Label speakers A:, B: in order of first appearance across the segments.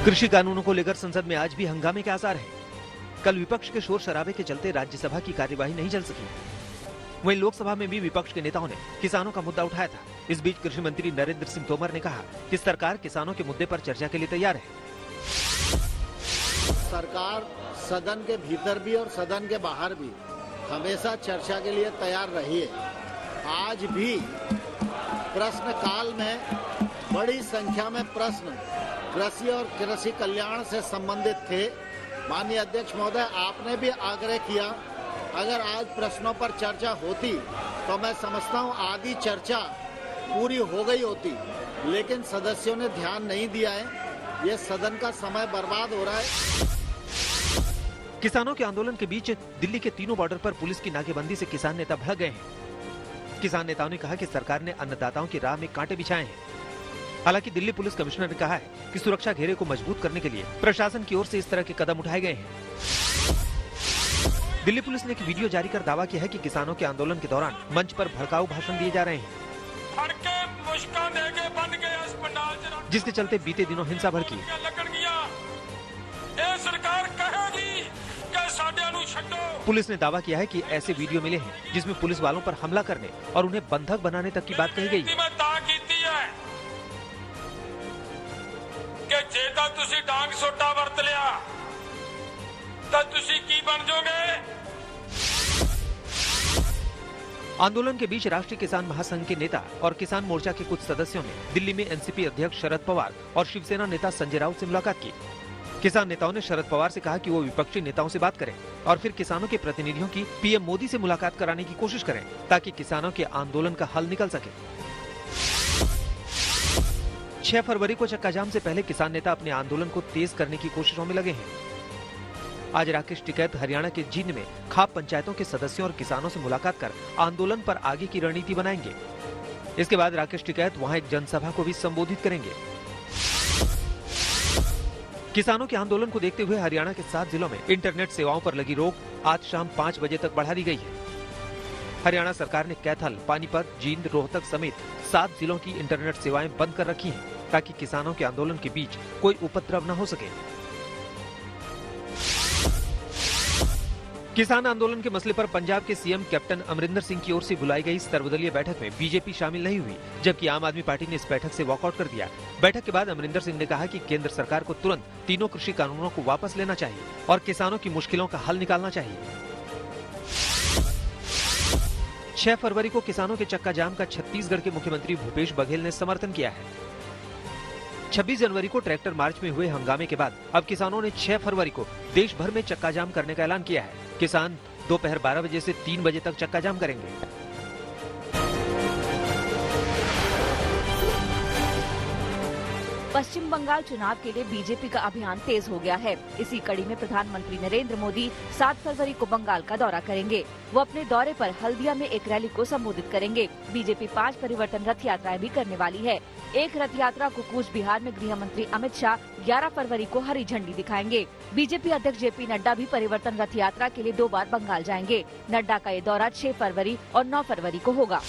A: कृषि कानूनों को लेकर संसद में आज भी हंगामे के आसार हैं। कल विपक्ष के शोर शराबे के चलते राज्यसभा की कार्यवाही नहीं चल सकी। वहीं लोकसभा में भी विपक्ष के नेताओं ने किसानों का मुद्दा उठाया था। इस बीच कृषि मंत्री नरेंद्र सिंह तोमर ने कहा कि सरकार किसानों के मुद्दे पर चर्चा के लिए तैयार है।
B: सरकार सदन के भीतर भी और सदन के बाहर भी हमेशा चर्चा के लिए तैयार रही है। आज भी प्रश्नकाल में बड़ी संख्या में प्रश्न कृषि और कृषि कल्याण से संबंधित थे। माननीय अध्यक्ष महोदय, आपने भी आग्रह किया अगर आज प्रश्नों पर चर्चा होती तो मैं समझता हूं आधी चर्चा पूरी हो गई होती, लेकिन सदस्यों ने ध्यान नहीं दिया है। ये सदन का समय बर्बाद हो रहा है।
A: किसानों के आंदोलन के बीच दिल्ली के तीनों बॉर्डर पर पुलिस की नाकेबंदी से किसान नेता भड़क गए हैं। किसान नेताओं ने कहा कि सरकार ने अन्नदाताओं की राह में कांटे बिछाए हैं। हालांकि दिल्ली पुलिस कमिश्नर ने कहा है कि सुरक्षा घेरे को मजबूत करने के लिए प्रशासन की ओर से इस तरह के कदम उठाए गए हैं। दिल्ली पुलिस ने एक वीडियो जारी कर दावा किया है कि किसानों के आंदोलन के दौरान मंच पर भड़काऊ भाषण दिए जा रहे हैं, जिसके चलते बीते दिनों हिंसा भड़की। पुलिस ने दावा किया है कि ऐसे वीडियो मिले हैं जिसमें पुलिस वालों पर हमला करने और उन्हें बंधक बनाने तक की बात कही गई।
C: कि जेता तुसी डांग सोटा वरत लिया तो तुसी की बन जाओगे।
A: आंदोलन के बीच राष्ट्रीय किसान महासंघ के नेता और किसान मोर्चा के कुछ सदस्यों ने दिल्ली में एनसीपी अध्यक्ष शरद पवार और शिवसेना नेता संजय राउत से मुलाकात की। किसान नेताओं ने शरद पवार से कहा कि वो विपक्षी नेताओं से बात करें और फिर किसानों के प्रतिनिधियों की पीएम मोदी से मुलाकात कराने की कोशिश करें ताकि किसानों के आंदोलन का हल निकल सके। 6 फरवरी को चक्का जाम से पहले किसान नेता अपने आंदोलन को तेज करने की कोशिशों में लगे हैं। आज राकेश टिकैत हरियाणा के जींद में खाप पंचायतों के सदस्यों और किसानों से मुलाकात कर आंदोलन पर आगे की रणनीति बनाएंगे। इसके बाद राकेश टिकैत वहां एक जनसभा को भी संबोधित करेंगे। किसानों के आंदोलन को देखते हुए हरियाणा के 7 जिलों में इंटरनेट सेवाओं पर लगी रोक आज शाम 5 बजे तक बढ़ा दी गई है। हरियाणा सरकार ने कैथल, पानीपत, जींद, रोहतक समेत 7 जिलों की इंटरनेट सेवाएं बंद कर रखी हैं ताकि किसानों के आंदोलन के बीच कोई उपद्रव न हो सके। किसान आंदोलन के मसले पर पंजाब के सीएम कैप्टन अमरिंदर सिंह की ओर से बुलाई गई सर्वदलीय बैठक में बीजेपी शामिल नहीं हुई, जबकि आम आदमी पार्टी ने इस बैठक से वॉकआउट कर दिया। बैठक के बाद अमरिंदर सिंह ने कहा कि केंद्र सरकार को तुरंत तीनों कृषि कानूनों को वापस लेना चाहिए और किसानों की मुश्किलों का हल निकालना चाहिए। 6 फरवरी को किसानों के चक्का जाम का छत्तीसगढ़ के मुख्यमंत्री भूपेश बघेल ने समर्थन किया है। 26 जनवरी को ट्रैक्टर मार्च में हुए हंगामे के बाद अब किसानों ने 6 फरवरी को देश भर में चक्का जाम करने का ऐलान किया है। किसान दोपहर 12 बजे से 3 बजे तक चक्का जाम करेंगे।
D: पश्चिम बंगाल चुनाव के लिए बीजेपी का अभियान तेज हो गया है। इसी कड़ी में प्रधानमंत्री नरेंद्र मोदी 7 फरवरी को बंगाल का दौरा करेंगे। वो अपने दौरे पर हल्दिया में एक रैली को संबोधित करेंगे। बीजेपी 5 परिवर्तन रथ यात्राएं भी करने वाली है। एक रथ यात्रा को कूच बिहार में गृह मंत्री अमित शाह 11 फरवरी को हरी झंडी दिखाएंगे। बीजेपी अध्यक्ष जेपी नड्डा भी परिवर्तन रथ यात्रा के लिए 2 बार बंगाल जाएंगे। नड्डा का ये दौरा 6 फरवरी और 9 फरवरी को होगा।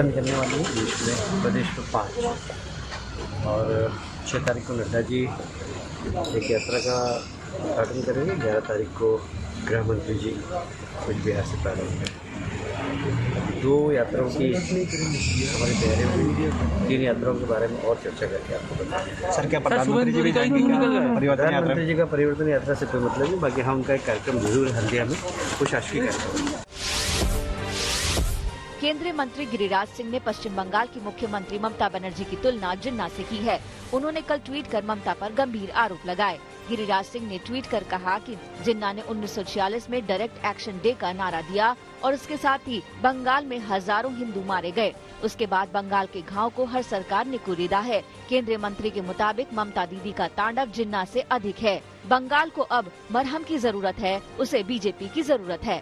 E: निकलने वाली है देश में प्रदेश में 5 और 6 तारीख को नड्डा जी एक यात्रा का उद्घाटन करेंगे। 11 तारीख को गृह मंत्री जी कुछ बिहार से प्रारंभ करेंगे। 2 यात्राओं की हमारी तैयारी हुई। 3 यात्राओं के बारे में और चर्चा करके आपको बताएंगे।
F: सर क्या प्रधानमंत्री जी भी जाएंगे क्या?
E: प्रधानमंत्री जी का परिवर्तन यात्रा से कोई मतलब नहीं, बाकी हम उनका एक कार्यक्रम जरूर हल्दिया में कुछ आश्वी कार्यक्रम।
D: केंद्रीय मंत्री गिरिराज सिंह ने पश्चिम बंगाल की मुख्यमंत्री ममता बनर्जी की तुलना जिन्ना से की है। उन्होंने कल ट्वीट कर ममता पर गंभीर आरोप लगाए। गिरिराज सिंह ने ट्वीट कर कहा कि जिन्ना ने 1946 में डायरेक्ट एक्शन डे का नारा दिया और उसके साथ ही बंगाल में हजारों हिंदू मारे गए। उसके बाद बंगाल के घाव को हर सरकार ने कुरीदा है। केंद्रीय मंत्री के मुताबिक ममता दीदी का तांडव जिन्ना से अधिक है। बंगाल को अब मरहम की जरूरत है, उसे बीजेपी की जरूरत है।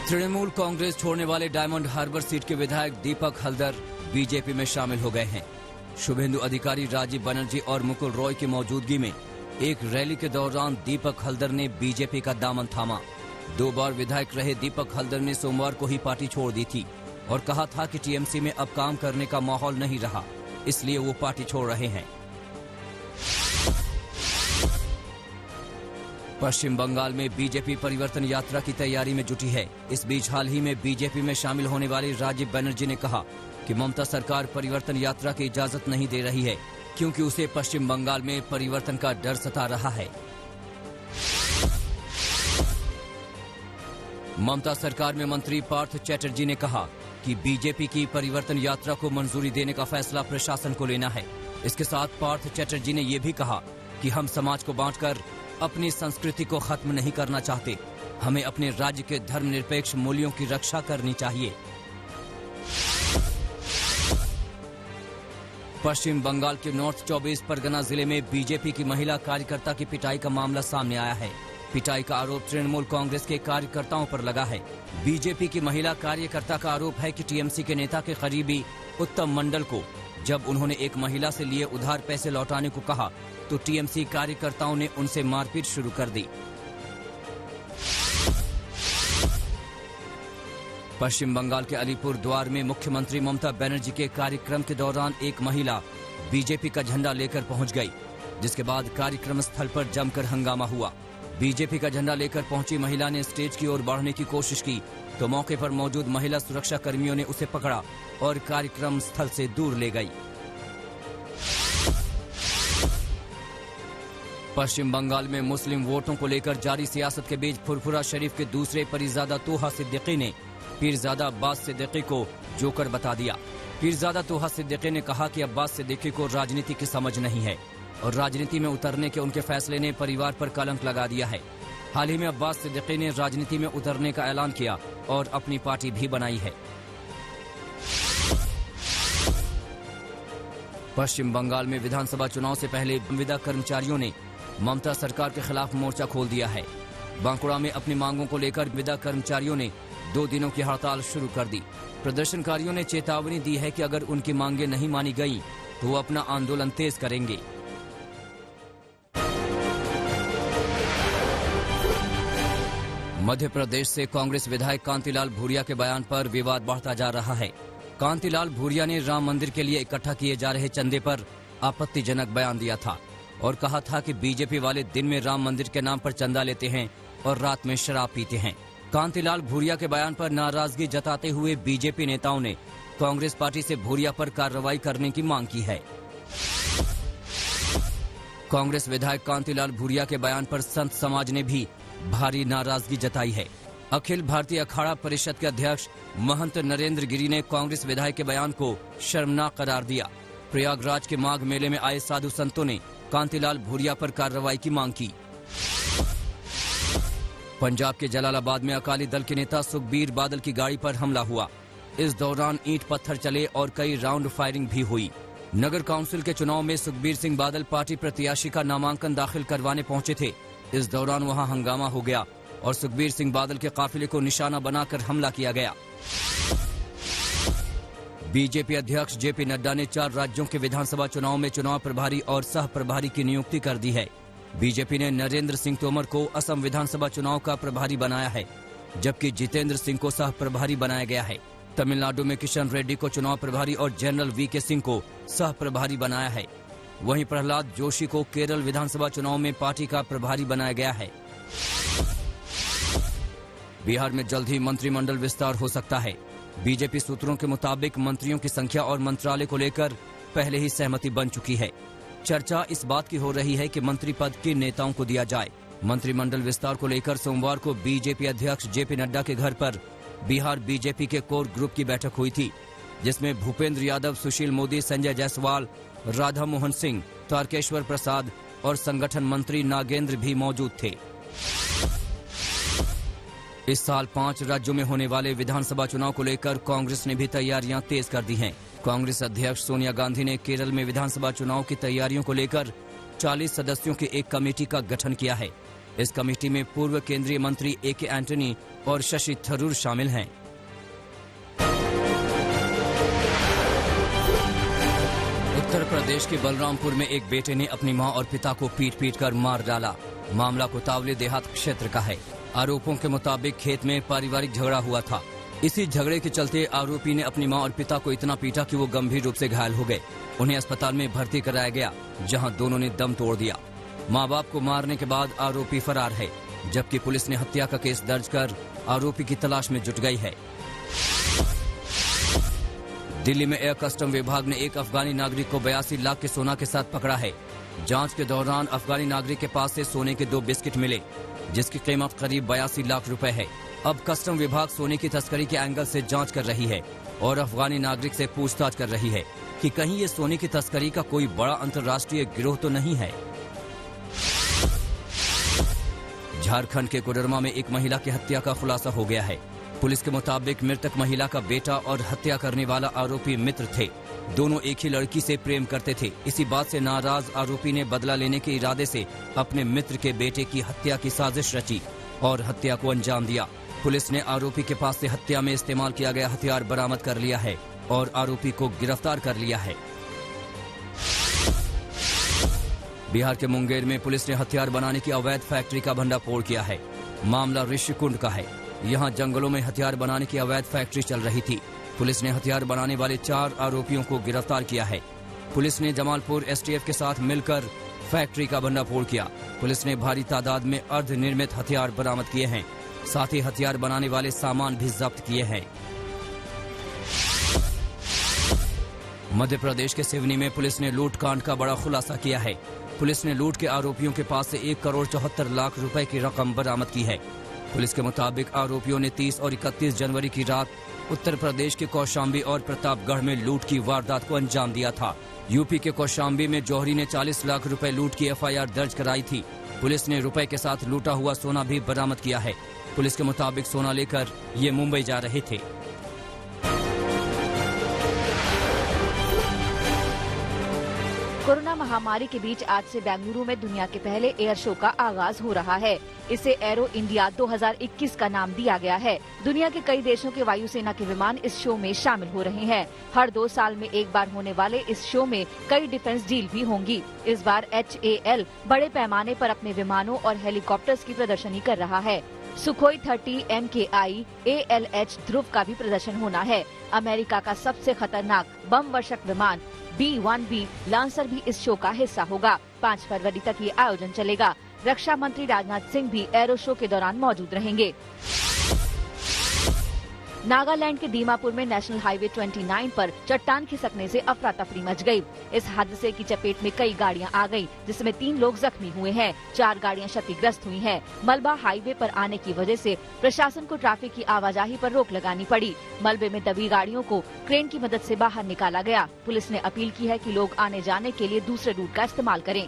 G: तृणमूल कांग्रेस छोड़ने वाले डायमंड हार्बर सीट के विधायक दीपक हल्दर बीजेपी में शामिल हो गए हैं। शुभेंदु अधिकारी, राजीव बनर्जी और मुकुल रॉय की मौजूदगी में एक रैली के दौरान दीपक हल्दर ने बीजेपी का दामन थामा। 2 बार विधायक रहे दीपक हल्दर ने सोमवार को ही पार्टी छोड़ दी थी। और कहा था कि टीएमसी में अब काम करने का माहौल नहीं रहा, इसलिए वो पार्टी छोड़ रहे हैं। पश्चिम बंगाल में बीजेपी परिवर्तन यात्रा की तैयारी में जुटी है। इस बीच हाल ही में बीजेपी में शामिल होने वाली राजीव बनर्जी ने कहा कि ममता सरकार परिवर्तन यात्रा की इजाजत नहीं दे रही है, क्योंकि उसे पश्चिम बंगाल में परिवर्तन का डर सता रहा है। ममता सरकार में मंत्री पार्थ चैटर्जी ने कहा कि बीजेपी की परिवर्तन यात्रा को मंजूरी देने का फैसला प्रशासन को लेना है। इसके साथ पार्थ चैटर्जी ने यह भी कहा कि हम समाज को बांटकर अपनी संस्कृति को खत्म नहीं करना चाहते, हमें अपने राज्य के धर्मनिरपेक्ष मूल्यों की रक्षा करनी चाहिए। पश्चिम बंगाल के नॉर्थ 24 परगना जिले में बीजेपी की महिला कार्यकर्ता की पिटाई का मामला सामने आया है। पिटाई का आरोप तृणमूल कांग्रेस के कार्यकर्ताओं पर लगा है। बीजेपी की महिला कार्यकर्ता का आरोप है कि टीएमसी के नेता के करीबी उत्तम मंडल को जब उन्होंने एक महिला से लिए उधार पैसे लौटाने को कहा तो टीएमसी कार्यकर्ताओं ने उनसे मारपीट शुरू कर दी। पश्चिम बंगाल के अलीपुर द्वार में मुख्यमंत्री ममता बनर्जी के कार्यक्रम के दौरान एक महिला बीजेपी का झंडा लेकर पहुंच गई, जिसके बाद कार्यक्रम स्थल पर जमकर हंगामा हुआ। बीजेपी का झंडा लेकर पहुंची महिला ने स्टेज की ओर बढ़ने की कोशिश की तो मौके पर मौजूद महिला सुरक्षा कर्मियों ने उसे पकड़ा और कार्यक्रम स्थल से दूर ले गई। पश्चिम बंगाल में मुस्लिम वोटों को लेकर जारी सियासत के बीच फुरफुरा शरीफ के दूसरे पीरजादा तोहा सिद्दीकी ने पीरजादा अब्बास सिद्दीकी को जोकर बता दिया। पीरजादा तोहा सिद्दीकी ने कहा कि अब्बास सिद्दीकी को राजनीति की समझ नहीं है और राजनीति में उतरने के उनके फैसले ने परिवार पर कलंक लगा दिया है। हाल ही में अब्बास सिद्दीकी ने राजनीति में उतरने का ऐलान किया और अपनी पार्टी भी बनाई है। पश्चिम बंगाल में विधानसभा चुनाव से पहले संविदा कर्मचारियों ने ममता सरकार के खिलाफ मोर्चा खोल दिया है। बांकुड़ा में अपनी मांगों को लेकर विदा कर्मचारियों ने 2 दिनों की हड़ताल शुरू कर दी। प्रदर्शनकारियों ने चेतावनी दी है कि अगर उनकी मांगें नहीं मानी गई तो वो अपना आंदोलन तेज करेंगे। मध्य प्रदेश से कांग्रेस विधायक कांतिलाल भूरिया के बयान पर विवाद बढ़ता जा रहा है। कांतिलाल भूरिया ने राम मंदिर के लिए इकट्ठा किए जा रहे चंदे पर आपत्तिजनक बयान दिया था और कहा था कि बीजेपी वाले दिन में राम मंदिर के नाम पर चंदा लेते हैं और रात में शराब पीते हैं। कांतिलाल भूरिया के बयान पर नाराजगी जताते हुए बीजेपी नेताओं ने कांग्रेस पार्टी से भूरिया पर कार्रवाई करने की मांग की है। कांग्रेस विधायक कांतिलाल भूरिया के बयान पर संत समाज ने भी भारी नाराजगी जताई है। अखिल भारतीय अखाड़ा परिषद के अध्यक्ष महंत नरेंद्र गिरी ने कांग्रेस विधायक के बयान को शर्मनाक करार दिया। प्रयागराज के माघ मेले में आए साधु संतों ने कांतिलाल भूरिया पर कार्रवाई की मांग की। पंजाब के जलालाबाद में अकाली दल के नेता सुखबीर बादल की गाड़ी पर हमला हुआ। इस दौरान ईंट पत्थर चले और कई राउंड फायरिंग भी हुई। नगर काउंसिल के चुनाव में सुखबीर सिंह बादल पार्टी प्रत्याशी का नामांकन दाखिल करवाने पहुंचे थे। इस दौरान वहां हंगामा हो गया और सुखबीर सिंह बादल के काफिले को निशाना बनाकर हमला किया गया। बीजेपी अध्यक्ष जेपी नड्डा ने 4 राज्यों के विधानसभा चुनाव में चुनाव प्रभारी और सह प्रभारी की नियुक्ति कर दी है। बीजेपी ने नरेंद्र सिंह तोमर को असम विधानसभा चुनाव का प्रभारी बनाया है, जबकि जितेंद्र सिंह को सह प्रभारी बनाया गया है। तमिलनाडु में किशन रेड्डी को चुनाव प्रभारी और जनरल वीके सिंह को सह प्रभारी बनाया है। वहीं प्रहलाद जोशी को केरल विधानसभा चुनाव में पार्टी का प्रभारी बनाया गया है। बिहार में जल्द ही मंत्रिमंडल विस्तार हो सकता है। बीजेपी सूत्रों के मुताबिक मंत्रियों की संख्या और मंत्रालय को लेकर पहले ही सहमति बन चुकी है। चर्चा इस बात की हो रही है कि मंत्री पद किन नेताओं को दिया जाए। मंत्रिमंडल विस्तार को लेकर सोमवार को बीजेपी अध्यक्ष जेपी नड्डा के घर पर बिहार बीजेपी के कोर ग्रुप की बैठक हुई थी, जिसमें भूपेंद्र यादव, सुशील मोदी, संजय जायसवाल, राधा मोहन सिंह, तारकेश्वर प्रसाद और संगठन मंत्री नागेंद्र भी मौजूद थे। इस साल 5 राज्यों में होने वाले विधानसभा चुनाव को लेकर कांग्रेस ने भी तैयारियां तेज कर दी हैं। कांग्रेस अध्यक्ष सोनिया गांधी ने केरल में विधानसभा चुनाव की तैयारियों को लेकर 40 सदस्यों की एक कमेटी का गठन किया है। इस कमेटी में पूर्व केंद्रीय मंत्री AK एंटनी और शशि थरूर शामिल हैं। उत्तर प्रदेश के बलरामपुर में एक बेटे ने अपनी मां और पिता को पीट कर मार डाला। मामला कोतावली देहात क्षेत्र का है। आरोपों के मुताबिक खेत में पारिवारिक झगड़ा हुआ था। इसी झगड़े के चलते आरोपी ने अपनी मां और पिता को इतना पीटा कि वो गंभीर रूप से घायल हो गए। उन्हें अस्पताल में भर्ती कराया गया, जहां दोनों ने दम तोड़ दिया। मां बाप को मारने के बाद आरोपी फरार है, जबकि पुलिस ने हत्या का केस दर्ज कर आरोपी की तलाश में जुट गई है। दिल्ली में एयर कस्टम विभाग ने एक अफगानी नागरिक को 82 लाख के सोना के साथ पकड़ा है। जांच के दौरान अफगानी नागरिक के पास से सोने के 2 बिस्किट मिले, जिसकी कीमत करीब 82 लाख रुपए है। अब कस्टम विभाग सोने की तस्करी के एंगल से जांच कर रही है और अफगानी नागरिक से पूछताछ कर रही है कि कहीं ये सोने की तस्करी का कोई बड़ा अंतर्राष्ट्रीय गिरोह तो नहीं है। झारखंड के कोडरमा में एक महिला की हत्या का खुलासा हो गया है। पुलिस के मुताबिक मृतक महिला का बेटा और हत्या करने वाला आरोपी मित्र थे। दोनों एक ही लड़की से प्रेम करते थे। इसी बात से नाराज आरोपी ने बदला लेने के इरादे से अपने मित्र के बेटे की हत्या की साजिश रची और हत्या को अंजाम दिया। पुलिस ने आरोपी के पास से हत्या में इस्तेमाल किया गया हथियार बरामद कर लिया है और आरोपी को गिरफ्तार कर लिया है। बिहार के मुंगेर में पुलिस ने हथियार बनाने की अवैध फैक्ट्री का भंडाफोड़ किया है। मामला ऋषिकुंड का है। यहाँ जंगलों में हथियार बनाने की अवैध फैक्ट्री चल रही थी। पुलिस ने हथियार बनाने वाले 4 आरोपियों को गिरफ्तार किया है। पुलिस ने जमालपुर एसटीएफ के साथ मिलकर फैक्ट्री का भंडाफोड़ किया। पुलिस ने भारी तादाद में अर्धनिर्मित हथियार बरामद किए हैं। साथ ही हथियार बनाने वाले सामान भी जब्त किए हैं। मध्य प्रदेश के सिवनी में पुलिस ने लूटकांड का बड़ा खुलासा किया है। पुलिस ने लूट के आरोपियों के पास से 1 करोड़ 74 लाख रुपए की रकम बरामद की है। पुलिस के मुताबिक आरोपियों ने 30 और 31 जनवरी की रात उत्तर प्रदेश के कौशाम्बी और प्रतापगढ़ में लूट की वारदात को अंजाम दिया था। यूपी के कौशाम्बी में जौहरी ने 40 लाख रुपए लूट की एफआईआर दर्ज कराई थी। पुलिस ने रुपए के साथ लूटा हुआ सोना भी बरामद किया है। पुलिस के मुताबिक सोना लेकर ये मुंबई जा रहे थे।
D: कोरोना महामारी के बीच आज से बेंगलुरु में दुनिया के पहले एयर शो का आगाज हो रहा है। इसे एरो इंडिया 2021 का नाम दिया गया है। दुनिया के कई देशों के वायुसेना के विमान इस शो में शामिल हो रहे हैं। हर 2 साल में एक बार होने वाले इस शो में कई डिफेंस डील भी होंगी। इस बार HAL बड़े पैमाने पर अपने विमानों और हेलीकॉप्टर्स की प्रदर्शनी कर रहा है। सुखोई 30 MKI ALH ध्रुव का भी प्रदर्शन होना है। अमेरिका का सबसे खतरनाक बम वर्षक विमान B-1B लांसर भी इस शो का हिस्सा होगा। 5 फरवरी तक ये आयोजन चलेगा। रक्षा मंत्री राजनाथ सिंह भी एरो शो के दौरान मौजूद रहेंगे। नागालैंड के दीमापुर में नेशनल हाईवे 29 पर चट्टान खिसकने से अफरा तफरी मच गई। इस हादसे की चपेट में कई गाड़ियां आ गईं, जिसमें 3 लोग जख्मी हुए हैं। 4 गाड़ियां क्षतिग्रस्त हुई हैं। मलबा हाईवे पर आने की वजह से प्रशासन को ट्रैफिक की आवाजाही पर रोक लगानी पड़ी। मलबे में दबी गाड़ियों को क्रेन की मदद से बाहर निकाला गया। पुलिस ने अपील की है कि लोग आने जाने के लिए दूसरे रूट का इस्तेमाल करें।